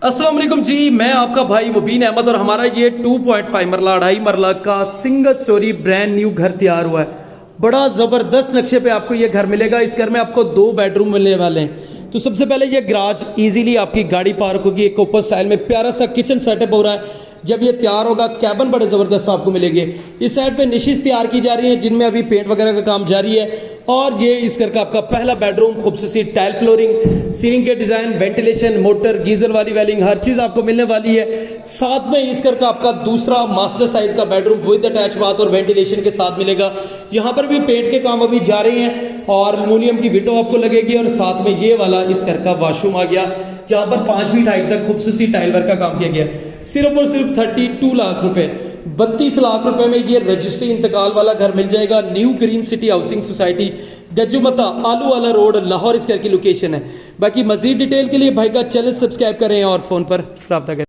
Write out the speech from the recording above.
अस्सलाम वालेकुम जी, मैं आपका भाई मुबीन अहमद और हमारा ये 2.5 मरला 2.5 मरला का सिंगल स्टोरी ब्रांड न्यू घर तैयार हुआ है। बड़ा ज़बरदस्त नक्शे पे आपको ये घर मिलेगा। इस घर में आपको 2 बेडरूम मिलने वाले हैं। तो सबसे पहले ये गराज इजीली आपकी गाड़ी पार्क होगी। एक ओपन स्टाइल में प्यारा सा किचन सेटअप हो रहा है। जब ये तैयार होगा कैबिन बड़े ज़बरदस्त आपको मिलेंगे। इस साइड पे निशिस तैयार की जा रही है जिनमें अभी पेंट वगैरह का काम जारी है। और ये इस घर का आपका पहला बेडरूम, खूबसूरत टाइल फ्लोरिंग, सीलिंग के डिज़ाइन, वेंटिलेशन, मोटर, गीजर वाली वेलिंग, हर चीज़ आपको मिलने वाली है। साथ में इस घर का आपका दूसरा मास्टर साइज का बेडरूम विद अटैच बाथ और वेंटिलेशन के साथ मिलेगा। यहाँ पर भी पेंट के काम अभी जा रहे हैं और एल्युमिनियम की विंडो आपको लगेगी। और साथ में ये वाला इस घर का वॉशरूम आ गया जहाँ पर 5 फीट हाइट तक खूबसूरत टाइल वर्क का काम किया गया। सिर्फ और सिर्फ 32 लाख रुपए, 32 लाख रुपए में ये रजिस्ट्री इंतकाल वाला घर मिल जाएगा। New green city housing society, Gajumata, आलू वाला रोड, लाहौर इस घर की लोकेशन है। बाकी मजीद डिटेल के लिए भाई का चैनल सब्सक्राइब करें और फ़ोन पर रब्ता करें।